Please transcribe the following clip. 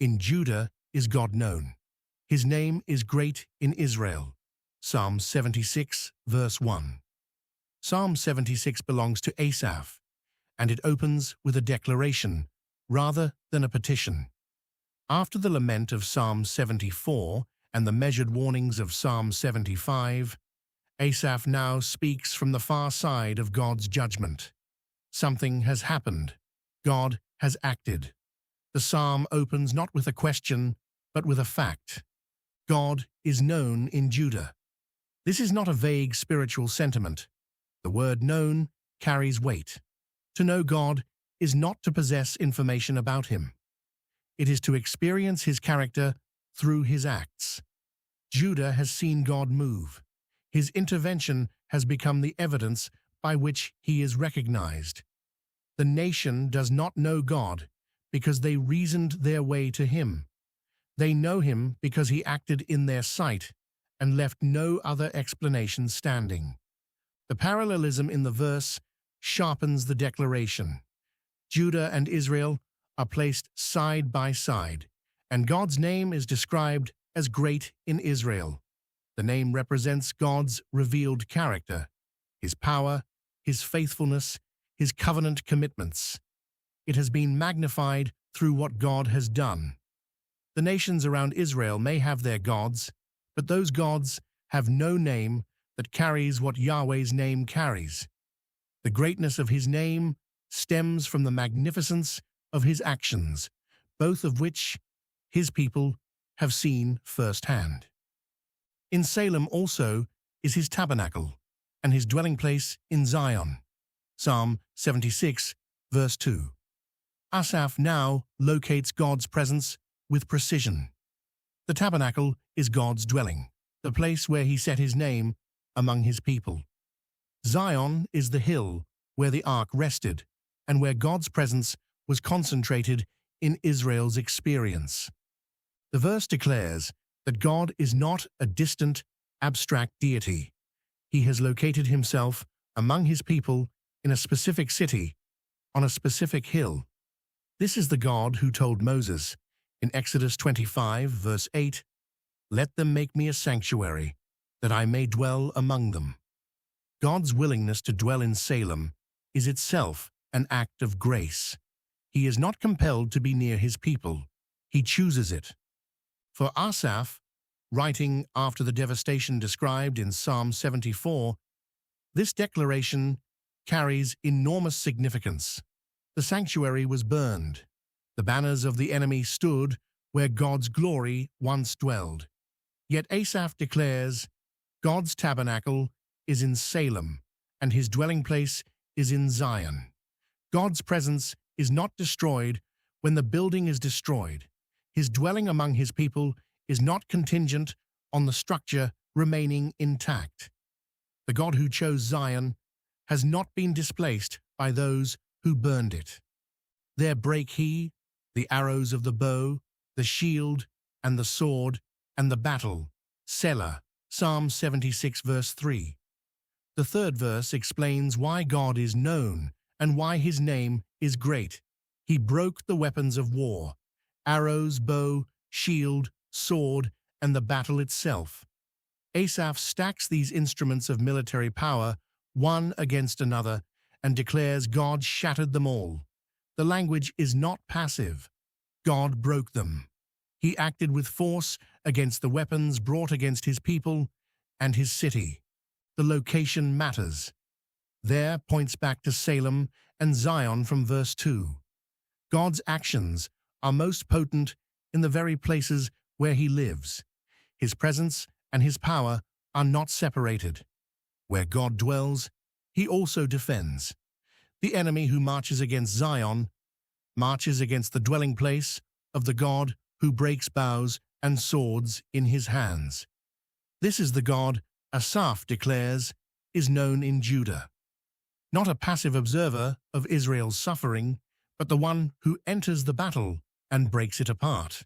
In Judah is God known. His name is great in Israel. Psalm 76, verse 1. Psalm 76 belongs to Asaph, and it opens with a declaration rather than a petition. After the lament of Psalm 74 and the measured warnings of Psalm 75, Asaph now speaks from the far side of God's judgment. Something has happened. God has acted. The psalm opens not with a question, but with a fact. God is known in Judah. This is not a vague spiritual sentiment. The word known carries weight. To know God is not to possess information about Him. It is to experience His character through His acts. Judah has seen God move. His intervention has become the evidence by which He is recognized. The nation does not know God because they reasoned their way to Him. They know Him because He acted in their sight and left no other explanation standing. The parallelism in the verse sharpens the declaration. Judah and Israel are placed side by side, and God's name is described as great in Israel. The name represents God's revealed character, His power, His faithfulness, His covenant commitments. It has been magnified through what God has done. The nations around Israel may have their gods, but those gods have no name that carries what Yahweh's name carries. The greatness of His name stems from the magnificence of His actions, both of which His people have seen firsthand. In Salem also is His tabernacle and His dwelling place in Zion. Psalm 76, verse 2. Asaph now locates God's presence with precision. The tabernacle is God's dwelling, the place where He set His name among His people. Zion is the hill where the ark rested and where God's presence was concentrated in Israel's experience. The verse declares that God is not a distant, abstract deity. He has located Himself among His people in a specific city, on a specific hill. This is the God who told Moses in Exodus 25, verse 8, "Let them make me a sanctuary, that I may dwell among them." God's willingness to dwell in Salem is itself an act of grace. He is not compelled to be near His people. He chooses it. For Asaph, writing after the devastation described in Psalm 74, this declaration carries enormous significance. The sanctuary was burned. The banners of the enemy stood where God's glory once dwelled. Yet Asaph declares, God's tabernacle is in Salem, and His dwelling place is in Zion. God's presence is not destroyed when the building is destroyed. His dwelling among His people is not contingent on the structure remaining intact. The God who chose Zion has not been displaced by those who burned it. There break He, the arrows of the bow, the shield, and the sword, and the battle. Selah, Psalm 76, verse 3. The third verse explains why God is known and why His name is great. He broke the weapons of war, arrows, bow, shield, sword, and the battle itself. Asaph stacks these instruments of military power one against another and declares God shattered them all. The language is not passive. God broke them. He acted with force against the weapons brought against His people and His city. The location matters. There points back to Salem and Zion from verse 2. God's actions are most potent in the very places where He lives. His presence and His power are not separated. Where God dwells, He also defends. The enemy who marches against Zion marches against the dwelling place of the God who breaks bows and swords in His hands. This is the God Asaph declares is known in Judah. Not a passive observer of Israel's suffering, but the one who enters the battle and breaks it apart.